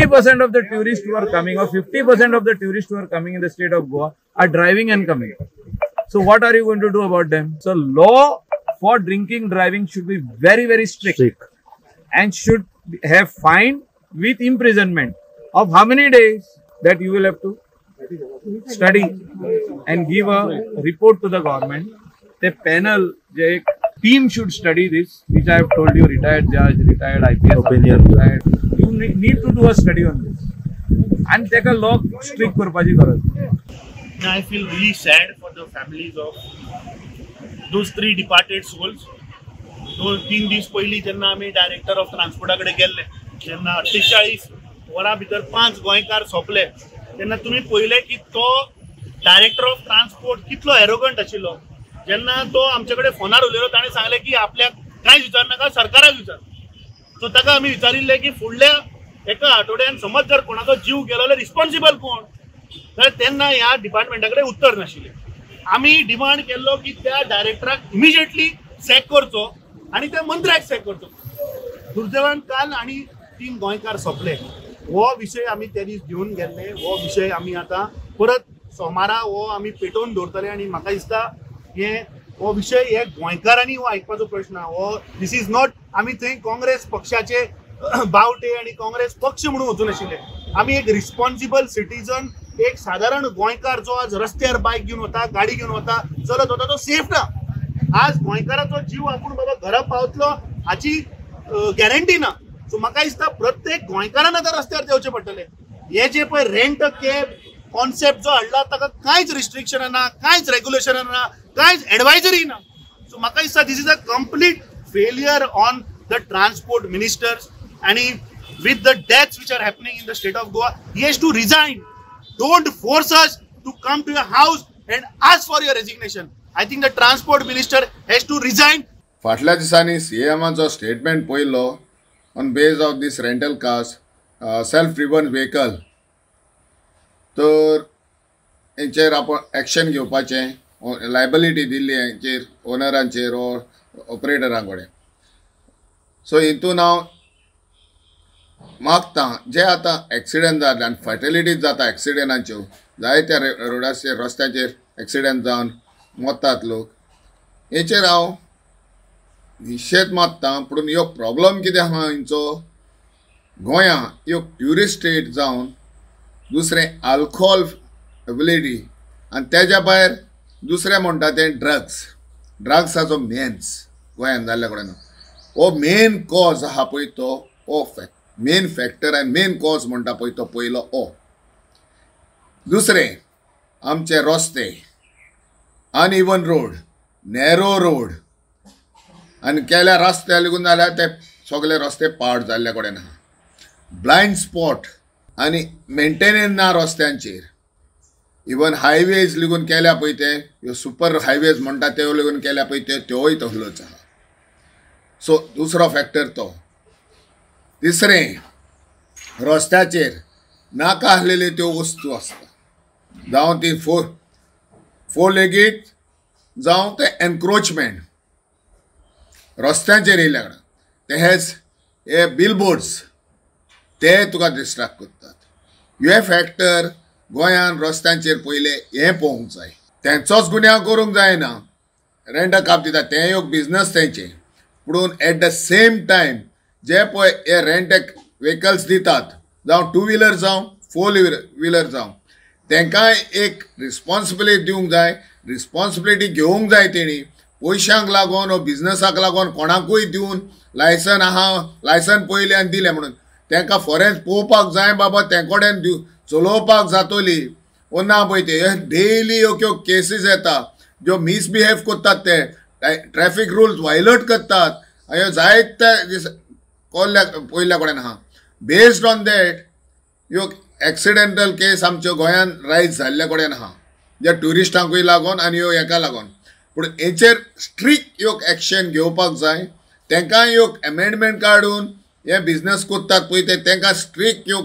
40% of the tourists who are coming, or 50% of the tourists who are coming in the state of Goa are driving and coming. So what are you going to do about them? So law for drinking driving should be very, very strict and should have fine with imprisonment of how many days that you will have to study and give a report to the government. The panel, the team should study this, which I have told you, retired judge, retired IPS opinion. You need to do a study on this and take a law strict करपाची गरज. I feel really sad for the families of those 3 departed souls. 2-3 दीस पयलीं जेन्ना आमी director of ट्रान्सपोर्टा कडेन गेल्ले, जेन्ना 48 वरां भितर 5 गोंयकार सोंपले, तेन्ना तुमी पळयलें की तो डायरेक्टर ऑफ ट्रान्सपोर्ट कितलो एरोगंट आशिल्लो. जेन्ना तो आमचे कडेन फोनार उलयलो, ताणें सांगलें की आपल्याक कांयच विचारनाका, सरकाराक विचार. सो ताका आमी विचारिल्लें की फुडल्या एका आठवड्यान समज जर कोणाचो जीव गेलो जाल्यार रिस्पॉन्सिबल कोण, तर तेन्ना ह्या डिपार्टमेंटा कडेन उत्तर नाशिल्लें. आमी डिमांड केल्लो की त्या डायरेक्टराक इमिजिएटली सॅक करचो आनी त्या मंत्र्याक सॅक करचो. दुर्दैवान काल आनी 3 गोंयकार सोंपले. हो विशय आमी त्या दीस घेवन गेल्ले. हो विशय आमी आतां परत सोमारा हो आमी पेटोवन दवरतले आनी म्हाका दिसता हो विशय हे गोंयकारांनी हो आयकपाचो प्रश्न. हो दीस इज नॉट आमी थंय काँग्रेस पक्षाचे बावटे आनी काँग्रेस पक्ष म्हणून वचून आशिल्ले. आमी एक रिस्पॉन्सिबल सिटीजन, एक साधारण गोंयकार जो आज रस्त्यार बायक घेवन वता, गाडी घेवन वता, चलत वता, तो सेफ ना. आज गोंयकाराचो जीव आपूण बाबा घरा पावतलो हाची गॅरंटी ना. सो म्हाका दिसता प्रत्येक गोंयकारान आतां रस्त्यार देंवचें पडटलें. हे जे पळय रेंट अ कॅब कॉन्सेप्ट जो हाडला ताका कांयच रिस्ट्रिक्शन ना, कांयच रेग्युलेशन ना, कांयच एडवायजरी ना. सो म्हाका दिसता this is a complete failure on the transport ministers आनी with the deaths which are happening in the state of Goa, he has to resign. Don't force us to come to your house and ask for your resignation. I think the transport minister has to resign. फाटल्या दिसांनी सीएमाचो statement पळयलो on base of this rental cars, self driven vehicle. तर हेचेर आपण action घेवपाचें, liability Delhi हेचेर ओनरांचेर ओ ऑपरेटरां कडेन. सो हितून हांव मागता जे आतां एक्सिडेंट जाता आनी फॅटलिटीज जाता एक्सिडेंटाच्यो, जायत्या रोडाचेर रस्त्याचेर एक्सिडेंट जावन मरतात लोक, हेचेर हांव निशेध मारता. पूण ह्यो प्रॉब्लम कितें आहा हांचो, गोंयां ह्यो ट्युरिस्ट स्टेट जावन दुसरें अल्कोहोल एबिलिटी आनी तेज्या भायर दुसरें म्हणटा तें ड्रग्साचो मेन्स गोंयान जाल्ल्या कडेन हो मेन कॉज आहा पळय तो हो मेन फॅक्टर आनी मेन कॉज म्हणटा पळय तो पयलो हो. दुसरें आमचे रस्ते अनइवन रोड, नॅरो रोड आनी केल्या रस्त्या लागून जाल्यार ते सगळे रस्ते पाड जाल्ल्या कडेन आहा. ब्लायंड स्पॉट आनी मेंटेनन्स ना रस्त्यांचेर. इवन हायवेज लागून केल्या पळय ते ह्यो सुपर हायवेज म्हणटा त्यो लागून केल्या पळय त्योय तसलोच आहा. सो दुसरो फॅक्टर तो. तिसरें रस्त्याचेर नाका आसलेल्यो त्यो वस्तू आसता, जावं ती फोर लेगीट जावं ते एनक्रोचमेंट रस्त्याचेर येयल्या कारणान तेहेच हे बिलबोर्ड्स ते तुका डिस्ट्रॅक्ट करतात. हे फॅक्टर गोंयान रस्त्यांचेर पयले हें पळोवंक जाय. तेंचोच गुन्यांव करूंक जायना. रेंट अ कार दिता तें एक बिजनस तेंचे, पूण एट द सेम टायम जे पळय हे रेंट व्हेकल्स दितात, जावं 2 व्हिलर जावं 4 व्हिलर जावं, तांकांय एक रिस्पॉन्सिबिलिटी दिवंक जाय. रिस्पॉन्सिबिलिटी घेवंक जाय तेणी पयशांक लागून वा बिजनसाक लागून कोणाकूय दिवन लायसन आहा, लायसन पयल्यान दिलें म्हणून तांकां फॉरेन पळोवपाक जाय बाबा ते कडेन चलोवपाक जातली वो ना पळय. ते डेली ह्यो केसीस येता ज्यो मिसबिहेव करतात, ते ट्रॅफिक रुल्स वायलेट करतात, ह्यो जायते पयल्या कडेन आहा. बेस्ड ऑन दॅट ह्यो एक्सिडेंटल केस आमच्या गोंयान रायज जाल्ल्या कडेन आहा, जे ट्युरिस्टांकूय लागून आनी ह्यो हेका लागून. पूण हेचेर स्ट्रिक्ट ह्यो एक्शन घेवपाक जाय. तांकांय ह्यो एमेंडमेंट काडून हे बिजनस करतात पळय ते तांकां स्ट्रिक्ट ह्यो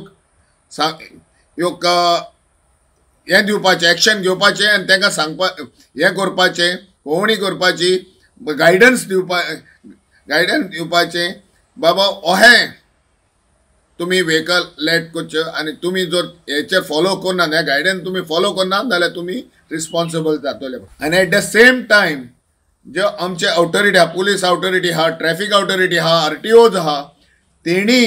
हें दिवपाचें, एक्शन घेवपाचें आनी तांकां सांगपाक हें करपाचें, पळोवणी करपाची, गायडन्स दिवपाचें बाबा. अहें तुम्ही व्हेकल लेट करच्यो आनी तुम्ही जर हेचेर फॉलो करना ह्या गायडन्स तुम्ही फॉलो करना जाल्यार तुम्ही रिस्पॉन्सिबल जातले. आनी एट द सेम टायम जो आमचे ऑथॉरिटी आहा, पुलीस ऑथॉरिटी आहा, ट्रॅफिक ऑथॉरिटी आहा, RTOज आहा, तेणी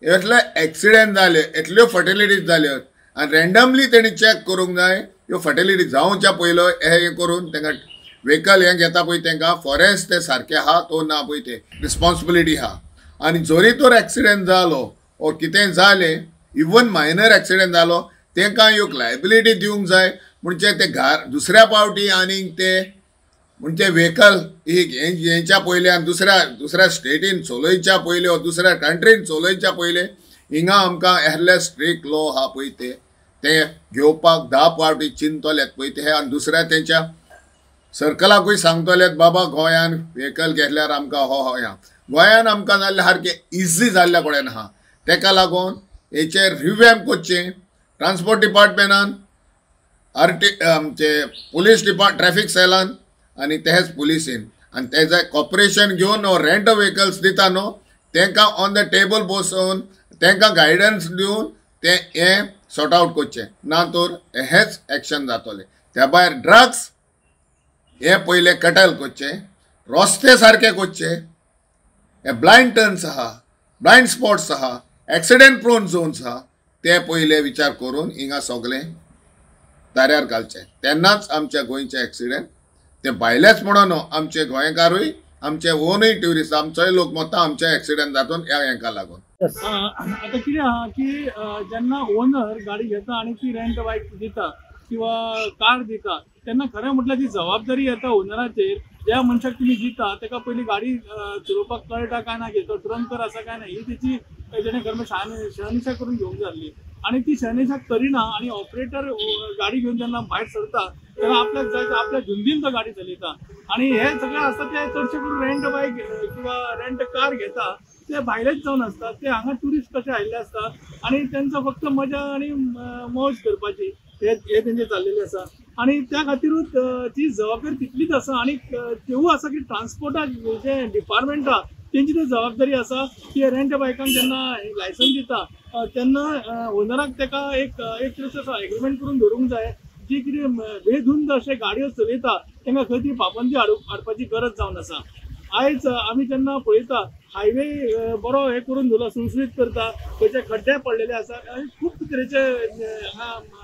इतले एक्सिडेंट जाले, इतल्यो फर्टिलिटीज जाल्यो आनी रँडमली तेणी चॅक करूंक जाय ह्यो फर्टिलिटी जावच्या पयलो हे करून तांकां व्हेकल हे घेता पळय तांकां फॉरेस्ट ते सारके आहा तो ना पळय ते रिस्पॉन्सिबिलिटी आहा. आनी जरी तर एक्सिडेंट जालो ओ कितें जालें, इवन मायनर एक्सिडेंट जालो, तांकां ह्यो लायबिलिटी दिवंक जाय. म्हणजे ते दुसऱ्या पावटी आनीक ते म्हणजे व्हेकल हेंच्या पयले आनी दुसऱ्या स्टेटीन चलोवच्या पयले वा दुसऱ्या कंट्रीन चलोवच्या पयले हिंगा आमकां एहले स्ट्रिक्ट लॉ आहा पळय ते घेवपाक 10 पावटी चिंतलेत पळय ते. आनी दुसऱ्या तेंच्या सर्कलाकूय सांगतलेत बाबा गोंयान व्हेकल घेतल्यार आमकां हो या गोंयान आमकां जाल्ले सारके इजी जाल्ल्या कडेन आहा. तेका लागून हेचेर रिव्हॅम्प करचें ट्रान्सपोर्ट डिपार्टमेंटान, आमचे पुलीस ट्रॅफिक सेलान आनी तेच पुलिसीन आनी तेजे कॉपरेशन घेवन रेंट व्हेकल्स दिता न्हू तांकां ऑन द टेबल बसोवन तांकां गायडन्स दिवन ते हें सॉर्ट आवट करचें, ना तर हेच एक्शन जातलें. त्या भायर ड्रग्स हे पयले कटल करचे, रस्ते सारके करचे, हे ब्लायंड टर्न्स आहा, ब्लायंड स्पॉट्स आहा, एक्सिडेंट प्रोन झोन्स आहा, ते पयले विचार करून हिंगा सगळें दाऱ्यार घालचे. तेन्नाच आमच्या गोंयचे एक्सिडेंट ते भायलेच म्हणून आमचे गोंयकारूय आमचे ओनूय ट्युरिस्ट आमचोय लोक मतां आमचे एक्सिडेंट जातून ह्या हेका लागून. आता कितें आहा की जेन्ना ओनर गाडी घेता आनी ती रेंट बायक दिता किंवा कार दिता तेन्ना खरें म्हटल्यार ती जबाबदारी येता ओनराचेर. ज्या मनशाक तुमी दिता ताका पयलीं गाडी चलोवपाक कळटा काय ना, तो ड्रंकर आसा काय ना, ही तेची तेणें खरें शहानिशा करून घेवंक जाल्ली. आणि ती शहानिशा करिना आणि ऑपरेटर गाडी घेऊन जेन्ना भायर सरता तेन्ना आपल्याक जाय आपल्या धुंदीन तो गाडी चलयता. आणि हे सगळे आसता ते चडशे करून रेंट बायक किंवा रेंट कार घेता ते भायलेच जावन आसतात. ते हांगा ट्युरिस्ट कशे आयिल्ले आसतात आणि त्यांचा फक्त मजा आणि मौज करपाची हे तेंचे चाललेले आसा. आणि त्या खातीरूच ती जबाबदारी तितलीच आसा. आणि तेवूय आसा की ट्रान्सपोर्टाक जे डिपार्टमेंट आहा तेंची ती जबाबदारी आसा की रेंट बायकांक जेन्ना लायसन दिता तेन्ना ओनराक तेका एक एग्रीमेंट करून धरूंक जाय जी कितें बेधुंद अशे गाडयो चलयता तांकां खंय ती पाबंदी हाडपाची गरज जावन आसा. आयज आमी जेन्ना पळयता हायवे बरो हे करून दवरला, सुळसुळीत करता, खंयचे खड्डे पडलेले आसा, खूब तरेचे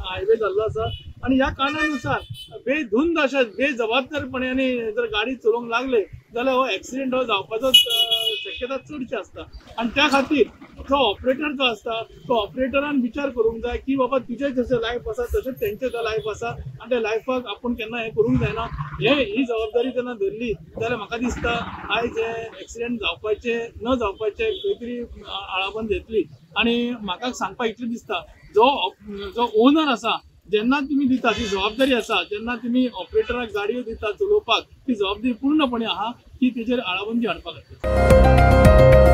हायवे जाल्लो आसा. आणि ह्या कारणानुसार बेधुंद अशा बेजबाबदारपणाने जर गाडी चलोवंक लागले जाल्यार हो एक्सिडेंट हो जावपाचो शक्यता चडशी आसता. आणि त्या खातीर जो ऑपरेटर जो आसता तो ऑपरेटरान विचार करूंक जाय की बाबा तुझे जशें लायफ आसा तशेंच तेंचे जो लायफ आसा आनी त्या लायफाक आपूण केन्ना हें करूंक जायना. ही जबाबदारी जेन्ना धरली जाल्यार म्हाका दिसता आयज हे एक्सिडेंट जावपाचे न जावपाचे खंय तरी आळाबंद येतली. आणि म्हाका सांगपाक इतलें दिसता जो ओनर आसा जेन्ना तुम्ही दिता ती जबाबदारी आसा, जेन्ना तुम्ही ऑपरेटराक गाडयो दिता चलोवपाक ती जबाबदारी पूर्णपणे आहा की तेजेर आळाबंदी हाडपाक.